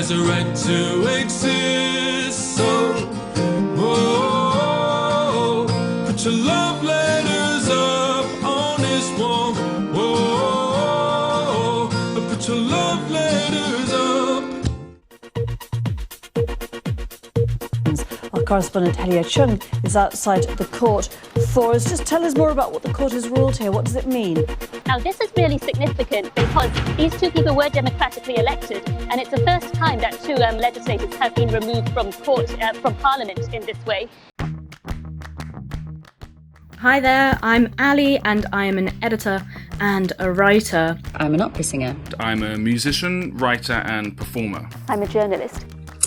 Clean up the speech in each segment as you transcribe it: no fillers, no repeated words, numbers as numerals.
has a right to exist. So, oh, put your love letters up on this wall. Oh, put your love letters up. Our correspondent Helia Chung is outside the court. Thors, just tell us more about what the court has ruled here. What does it mean? Now, this is really significant because these two people were democratically elected, and it's the first time that two legislators have been removed from Parliament in this way. Hi there, I'm Ali and I am an editor and a writer. I'm an opera singer. I'm a musician, writer and performer. I'm a journalist.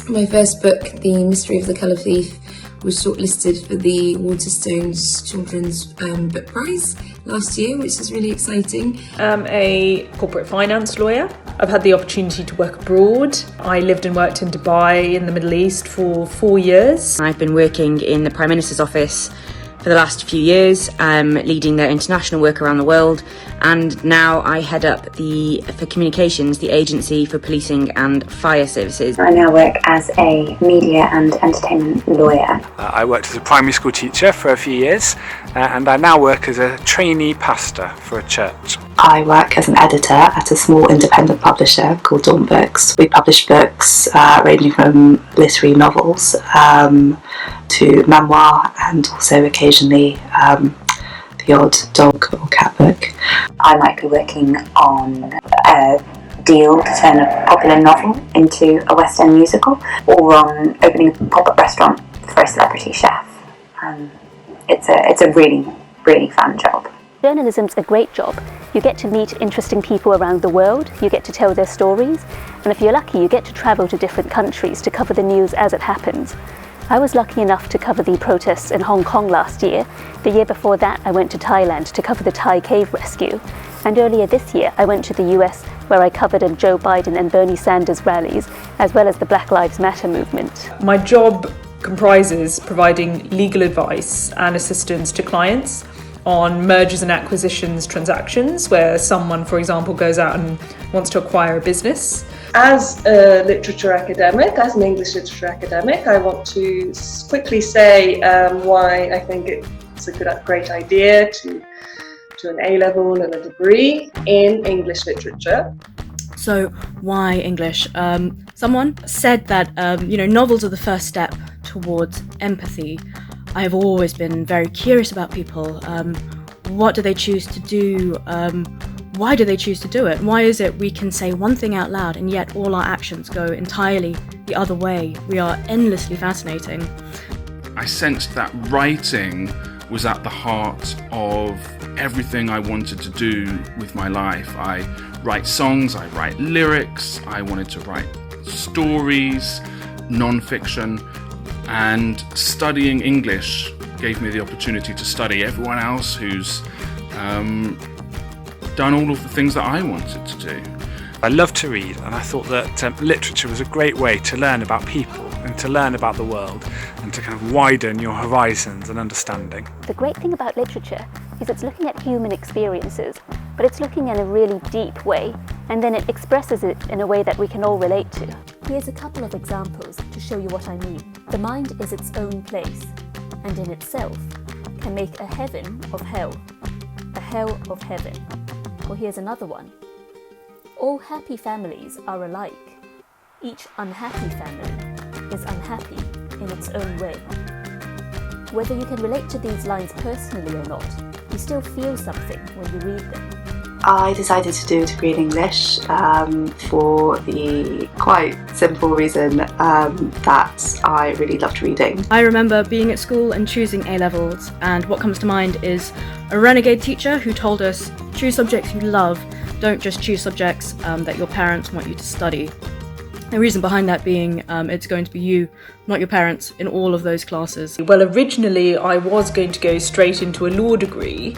My first book, The Mystery of the Colour Thief, was shortlisted for the Waterstones Children's Book Prize last year, which is really exciting. I'm a corporate finance lawyer. I've had the opportunity to work abroad. I lived and worked in Dubai in the Middle East for 4 years. I've been working in the Prime Minister's office for the last few years, leading their international work around the world, and now I head up for communications, the Agency for Policing and Fire Services. I now work as a media and entertainment lawyer. I worked as a primary school teacher for a few years, and I now work as a trainee pastor for a church. I work as an editor at a small independent publisher called Dawn Books. We publish books ranging from literary novels to memoir, and also occasionally the odd dog or cat book. I might be working on a deal to turn a popular novel into a West End musical, or on opening a pop-up restaurant for a celebrity chef. It's a really, really fun job. Journalism's a great job. You get to meet interesting people around the world, you get to tell their stories, and if you're lucky, you get to travel to different countries to cover the news as it happens. I was lucky enough to cover the protests in Hong Kong last year. The year before that, I went to Thailand to cover the Thai cave rescue. And earlier this year, I went to the US, where I covered Joe Biden and Bernie Sanders rallies, as well as the Black Lives Matter movement. My job comprises providing legal advice and assistance to clients on mergers and acquisitions transactions, where someone, for example, goes out and wants to acquire a business. As a literature academic, as an English literature academic, I want to quickly say why I think it's a great idea to an A-level and a degree in English literature. So why English? Someone said that novels are the first step towards empathy. I have always been very curious about people. What do they choose to do? Why do they choose to do it? Why is it we can say one thing out loud and yet all our actions go entirely the other way? We are endlessly fascinating. I sensed that writing was at the heart of everything I wanted to do with my life. I write songs, I write lyrics, I wanted to write stories, non-fiction, and studying English gave me the opportunity to study everyone else who's done all of the things that I wanted to do. I love to read, and I thought that literature was a great way to learn about people and to learn about the world and to kind of widen your horizons and understanding. The great thing about literature is it's looking at human experiences, but it's looking in a really deep way, and then it expresses it in a way that we can all relate to. Here's a couple of examples to show you what I mean. The mind is its own place, and in itself can make a heaven of hell, a hell of heaven. Or here's another one. All happy families are alike. Each unhappy family is unhappy in its own way. Whether you can relate to these lines personally or not, you still feel something when you read them. I decided to do a degree in English for the quite simple reason that I really loved reading. I remember being at school and choosing A-levels, and what comes to mind is a renegade teacher who told us, choose subjects you love, don't just choose subjects that your parents want you to study. The reason behind that being it's going to be you, not your parents, in all of those classes. Well, originally I was going to go straight into a law degree,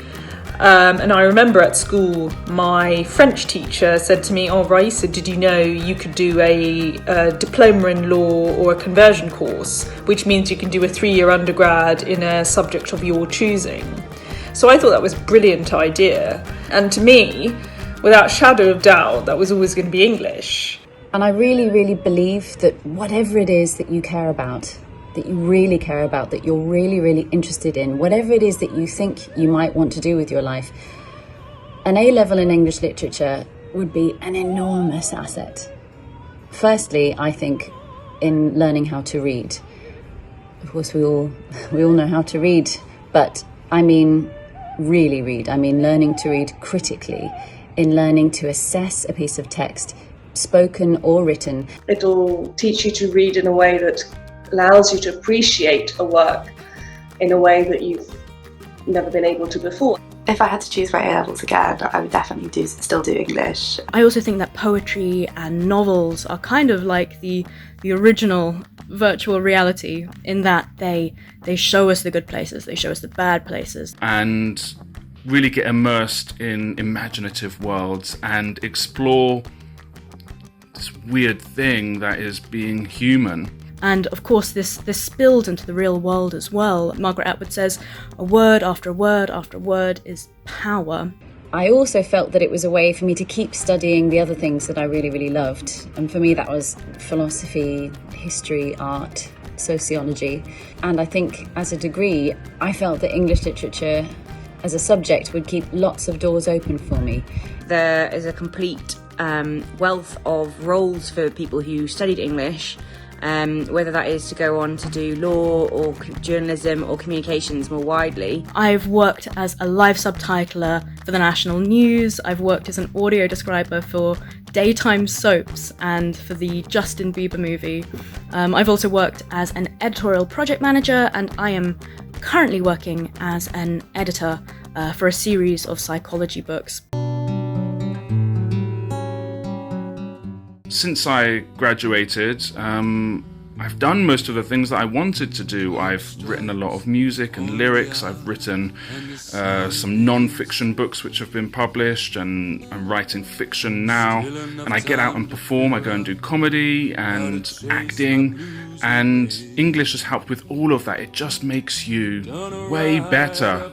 and I remember at school my French teacher said to me, "Oh, Raisa, did you know you could do a diploma in law or a conversion course, which means you can do a 3-year undergrad in a subject of your choosing?" So I thought that was a brilliant idea, and to me, without a shadow of doubt, that was always going to be English. And I really, really believe that whatever it is that you care about, that you really care about, that you're really, really interested in, whatever it is that you think you might want to do with your life, an A-level in English literature would be an enormous asset. Firstly, I think in learning how to read. Of course, we all know how to read, but I mean really read. I mean learning to read critically, in learning to assess a piece of text, spoken or written. It'll teach you to read in a way that allows you to appreciate a work in a way that you've never been able to before. If I had to choose my A-levels again, I would definitely still do English. I also think that poetry and novels are kind of like the original virtual reality, in that they show us the good places, they show us the bad places. And really get immersed in imaginative worlds and explore this weird thing that is being human. And of course this spills into the real world as well. Margaret Atwood says, a word after word after word is power. I also felt that it was a way for me to keep studying the other things that I really, really loved. And for me that was philosophy, history, art, sociology. And I think as a degree, I felt that English literature as a subject would keep lots of doors open for me. There is a complete wealth of roles for people who studied English, whether that is to go on to do law or journalism or communications more widely. I've worked as a live subtitler for the national news. I've worked as an audio describer for daytime soaps and for the Justin Bieber movie. I've also worked as an editorial project manager, and I am currently working as an editor for a series of psychology books. Since I graduated, I've done most of the things that I wanted to do. I've written a lot of music and lyrics. I've written some non-fiction books which have been published, and I'm writing fiction now. And I get out and perform. I go and do comedy and acting. And English has helped with all of that. It just makes you way better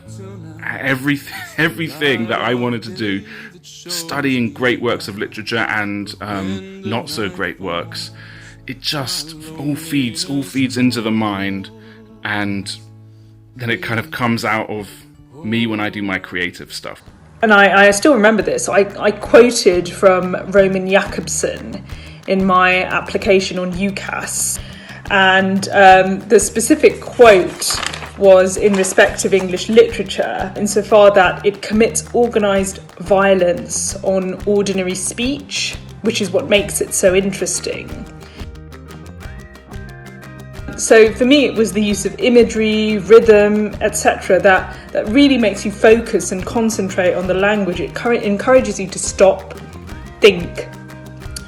at everything that I wanted to do. Studying great works of literature and not so great works. It just all feeds into the mind, and then it kind of comes out of me when I do my creative stuff. And I still remember this. I quoted from Roman Jakobson in my application on UCAS, and the specific quote was in respect of English literature, insofar that it commits organised violence on ordinary speech, which is what makes it so interesting. So for me, it was the use of imagery, rhythm, etc. that really makes you focus and concentrate on the language. It encourages you to stop, think,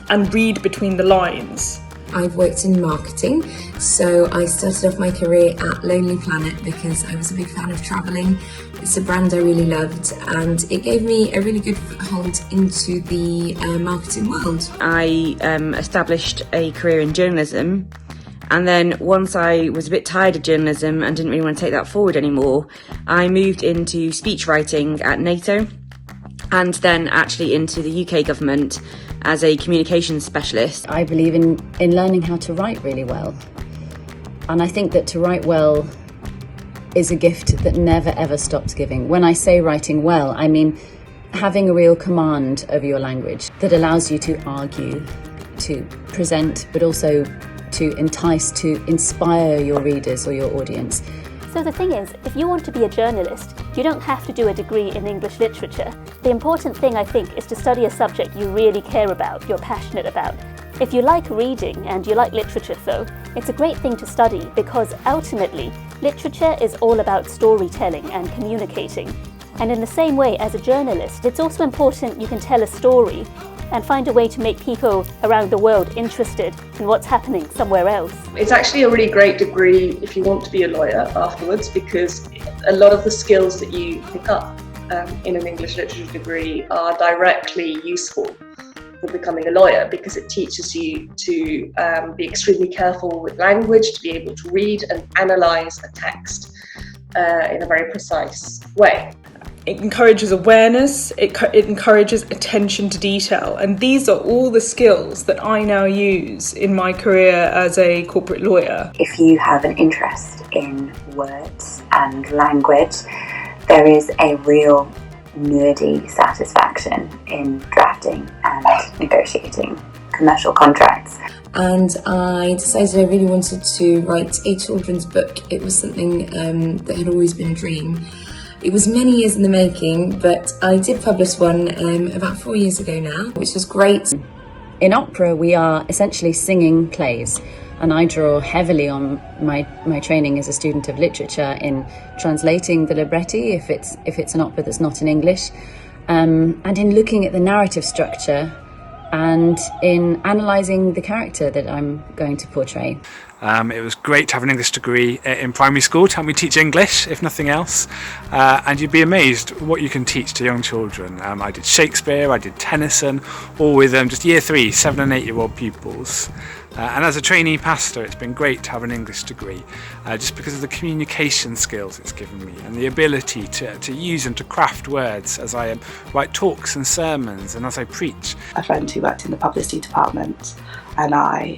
and read between the lines. I've worked in marketing, so I started off my career at Lonely Planet because I was a big fan of travelling. It's a brand I really loved, and it gave me a really good foothold into the marketing world. I established a career in journalism, and then once I was a bit tired of journalism and didn't really want to take that forward anymore, I moved into speech writing at NATO, and then actually into the UK government as a communications specialist. I believe in learning how to write really well. And I think that to write well is a gift that never ever stops giving. When I say writing well, I mean having a real command over your language that allows you to argue, to present, but also to entice, to inspire your readers or your audience. So the thing is, if you want to be a journalist, you don't have to do a degree in English literature. The important thing, I think, is to study a subject you really care about, you're passionate about. If you like reading and you like literature though, it's a great thing to study because ultimately, literature is all about storytelling and communicating. And in the same way as a journalist, it's also important you can tell a story and find a way to make people around the world interested in what's happening somewhere else. It's actually a really great degree if you want to be a lawyer afterwards, because a lot of the skills that you pick up in an English literature degree are directly useful for becoming a lawyer, because it teaches you to be extremely careful with language, to be able to read and analyse a text in a very precise way. It encourages awareness, it encourages attention to detail, and these are all the skills that I now use in my career as a corporate lawyer. If you have an interest in words and language, there is a real nerdy satisfaction in drafting and negotiating commercial contracts. And I decided I really wanted to write a children's book. It was something that had always been a dream. It was many years in the making, but I did publish one about 4 years ago now, which was great. In opera, we are essentially singing plays, and I draw heavily on my training as a student of literature in translating the libretti if it's an opera that's not in English, and in looking at the narrative structure and in analysing the character that I'm going to portray. It was great to have an English degree in primary school to help me teach English, if nothing else. And you'd be amazed what you can teach to young children. I did Shakespeare, I did Tennyson, all with just year 3, 7 and 8 year old pupils. And as a trainee pastor, it's been great to have an English degree, just because of the communication skills it's given me and the ability to use and to craft words as I write talks and sermons and as I preach. A friend who worked in the publicity department, and I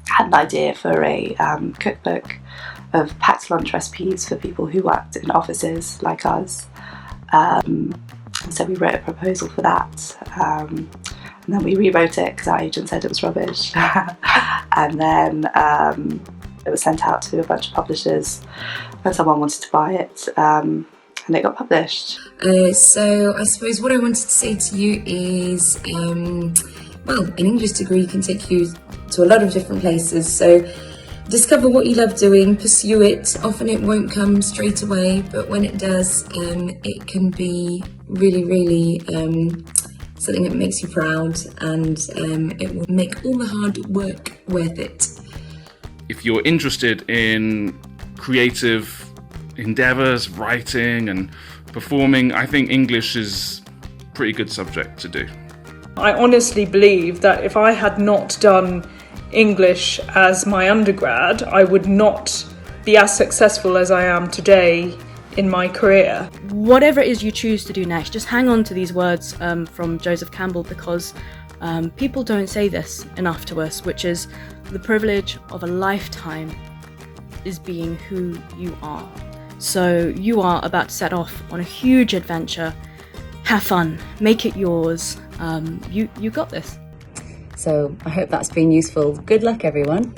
had an idea for a cookbook of packed lunch recipes for people who worked in offices like us. So we wrote a proposal for that. And then we rewrote it because our agent said it was rubbish. And then it was sent out to a bunch of publishers and someone wanted to buy it, and it got published. So I suppose what I wanted to say to you is, well, an English degree can take you to a lot of different places. So discover what you love doing, pursue it. Often it won't come straight away, but when it does, it can be really, really something that makes you proud, and it will make all the hard work worth it. If you're interested in creative endeavours, writing and performing, I think English is a pretty good subject to do. I honestly believe that if I had not done English as my undergrad, I would not be as successful as I am today in my career. Whatever it is you choose to do next, just hang on to these words from Joseph Campbell, because people don't say this enough to us, which is the privilege of a lifetime is being who you are. So you are about to set off on a huge adventure. Have fun, make it yours. You got this. So I hope that's been useful. Good luck, everyone.